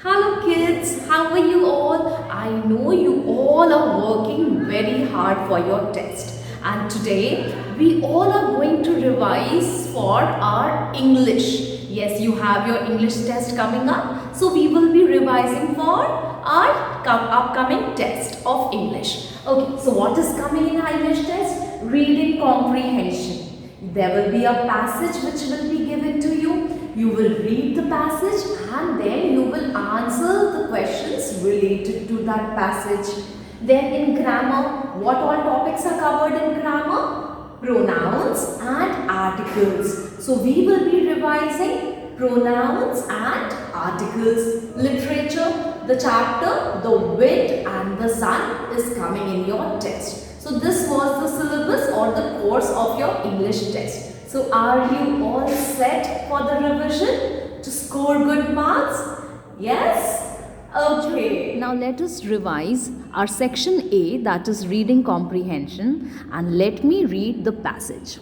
Hello kids, how are you all? I know you all are working very hard for your test. And today we all are going to revise for our English. Yes, you have your English test coming up. So we will be revising for our upcoming test of English. Okay, so what is coming in our English test? Reading comprehension. There will be a passage which will be given to you. You will read the passage and then you will answer the questions related to that passage. Then in grammar, what all topics are covered in grammar? Pronouns and articles. So we will be revising pronouns and articles. Literature, the chapter, the wind and the sun is coming in your test. So this was the syllabus or the course of your English test. So are you all set for the revision to score good marks? Yes? Okay. Now let us revise our section A, that is reading comprehension, and let me read the passage.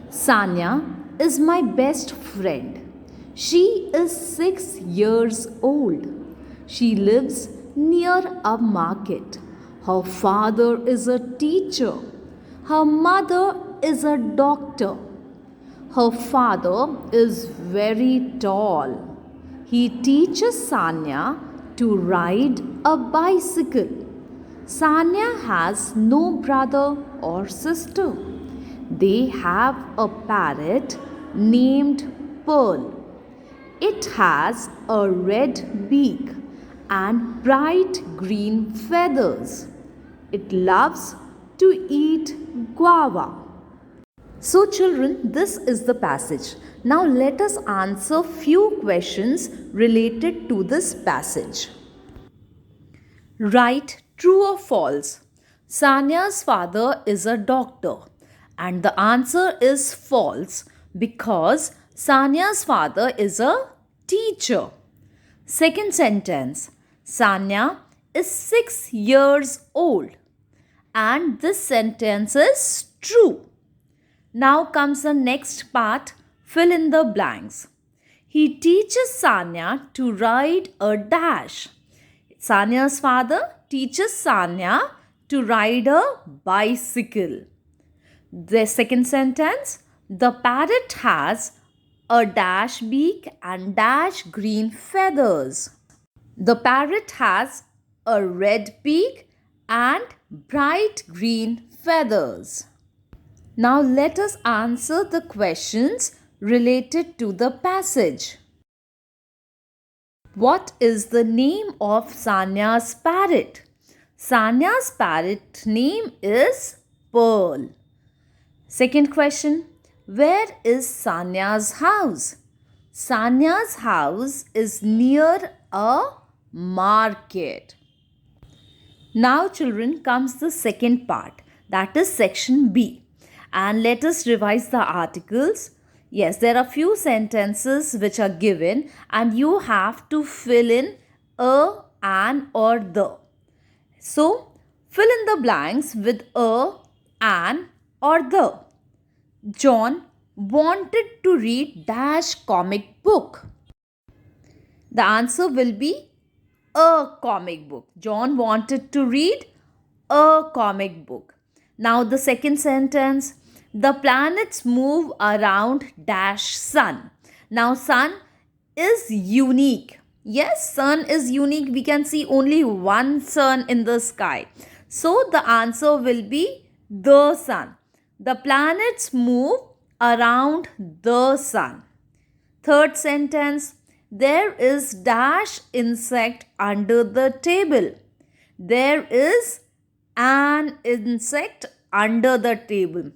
Sanya is my best friend. She is 6 years old. She lives near a market. Her father is a teacher. Her mother is a doctor. Her father is very tall. He teaches Sanya to ride a bicycle. Sanya has no brother or sister. They have a parrot named Pearl. It has a red beak and bright green feathers. It loves to eat guava. So children, this is the passage. Now let us answer few questions related to this passage. Write true or false. Sanya's father is a doctor, and the answer is false because Sanya's father is a teacher. Second sentence. Sanya is 6 years old, and this sentence is true. Now comes the next part, fill in the blanks. He teaches Sanya to ride a dash. Sanya's father teaches Sanya to ride a bicycle. The second sentence, the parrot has a dash beak and dash green feathers. The parrot has a red beak and bright green feathers. Now let us answer the questions related to the passage. What is the name of Sanya's parrot? Sanya's parrot name is Pearl. Second question, where is Sanya's house? Sanya's house is near a market. Now children comes the second part, that is section B. And let us revise the articles. Yes, there are few sentences which are given and you have to fill in a, an or the. So, fill in the blanks with a, an or the. John wanted to read dash comic book. The answer will be a comic book. John wanted to read a comic book. Now the second sentence, the planets move around dash sun. Now sun is unique. Yes, sun is unique. We can see only one sun in the sky. So the answer will be the sun. The planets move around the sun. Third sentence, there is dash insect under the table. There is an insect under the table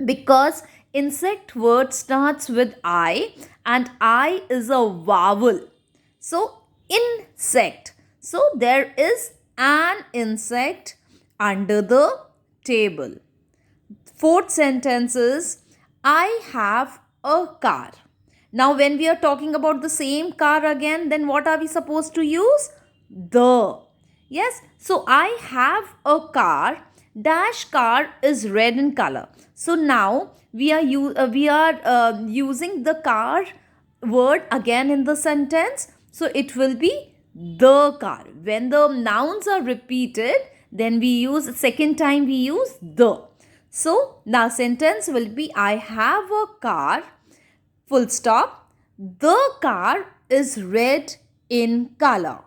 because insect word starts with I and I is a vowel. So insect. So there is an insect under the table. Fourth sentence is I have a car. Now when we are talking about the same car again, then what are we supposed to use? The. Yes, so I have a car. Dash car is red in color. So now we are using the car word again in the sentence. So it will be the car. When the nouns are repeated, then we use, second time we use the. So now sentence will be, I have a car, full stop. The car is red in color.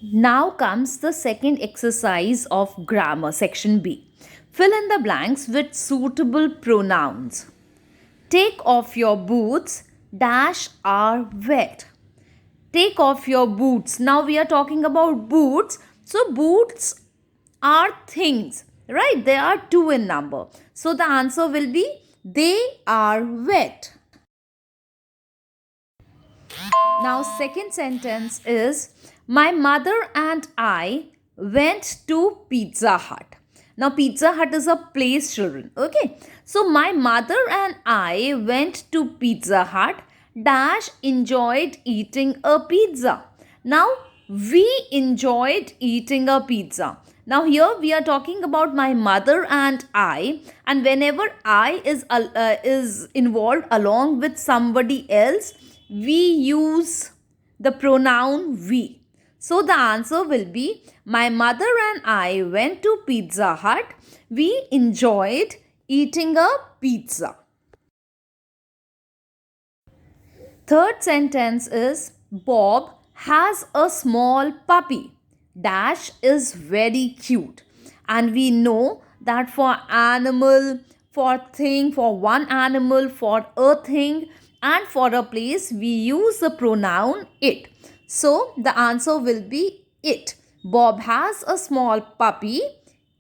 Now comes the second exercise of grammar, section B. Fill in the blanks with suitable pronouns. Take off your boots, dash are wet. Take off your boots. Now we are talking about boots. So boots are things, right? They are two in number. So the answer will be, they are wet. Now second sentence is, my mother and I went to Pizza Hut. Now Pizza Hut is a place, children. Okay. So my mother and I went to Pizza Hut dash enjoyed eating a pizza. Now we enjoyed eating a pizza. Now here we are talking about my mother and I, and whenever I is involved along with somebody else, we use the pronoun we. So the answer will be, my mother and I went to Pizza Hut. We enjoyed eating a pizza. Third sentence is, Bob has a small puppy. Dash is very cute. And we know that for animal, for thing, for one animal, for a thing, and for a place, we use the pronoun it. So the answer will be it. Bob has a small puppy.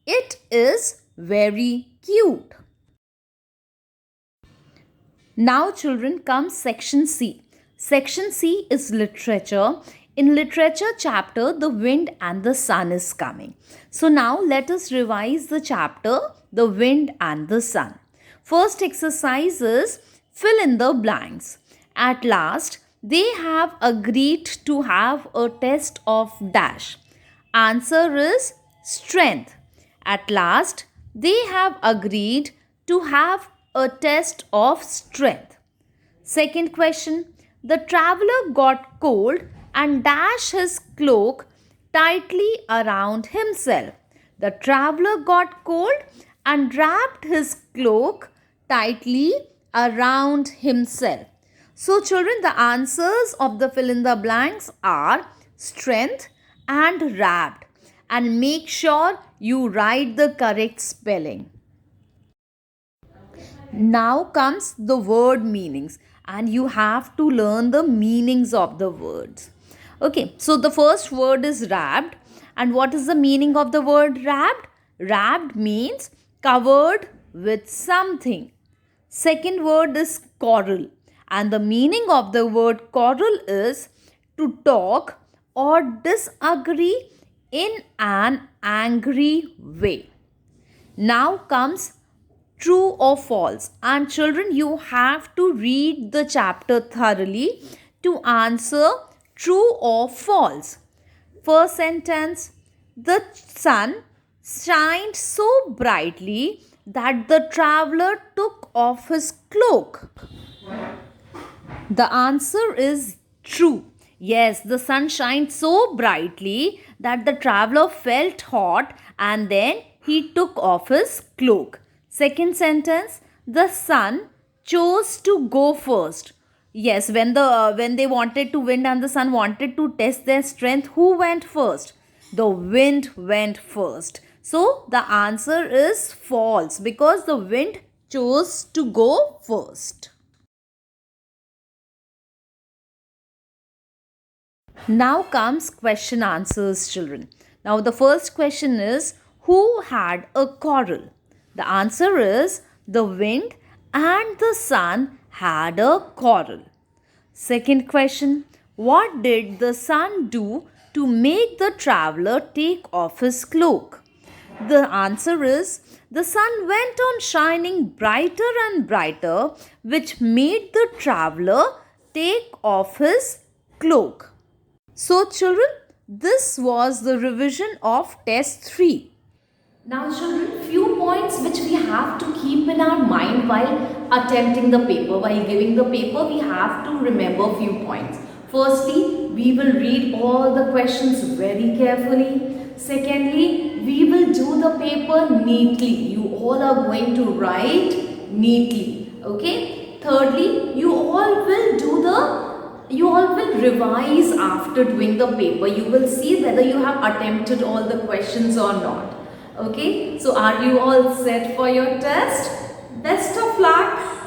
It is very cute. Now children, comes section C. Section C is literature. In literature chapter, the wind and the sun is coming. So now let us revise the chapter, the wind and the sun. First exercise is, fill in the blanks. At last, they have agreed to have a test of dash. Answer is strength. At last, they have agreed to have a test of strength. Second question, the traveler got cold and dashed his cloak tightly around himself. The traveler got cold and wrapped his cloak tightly around himself. So children, the answers of the fill in the blanks are strength and wrapped. And make sure you write the correct spelling. Now comes the word meanings, and you have to learn the meanings of the words. Okay, so the first word is wrapped. And what is the meaning of the word wrapped? Wrapped means covered with something. Second word is quarrel. And the meaning of the word quarrel is to talk or disagree in an angry way. Now comes true or false. And children, you have to read the chapter thoroughly to answer true or false. First sentence, the sun shined so brightly that the traveler took off his cloak. The answer is true. Yes, the sun shined so brightly that the traveler felt hot and then he took off his cloak. Second sentence, the sun chose to go first. Yes, when they wanted to wind and the sun wanted to test their strength, who went first? The wind went first. So the answer is false because the wind chose to go first. Now comes question answers, children. Now the first question is, who had a quarrel? The answer is, the wind and the sun had a quarrel. Second question, what did the sun do to make the traveler take off his cloak? The answer is, the sun went on shining brighter and brighter, which made the traveler take off his cloak. So children, this was the revision of test 3. Now children, few points which we have to keep in our mind while attempting the paper. While giving the paper, we have to remember few points. Firstly, we will read all the questions very carefully. Secondly, we will do the paper neatly. You all are going to write neatly. Okay. Thirdly, you all will revise after doing the paper. You will see whether you have attempted all the questions or not. Okay. So are you all set for your test? Best of luck.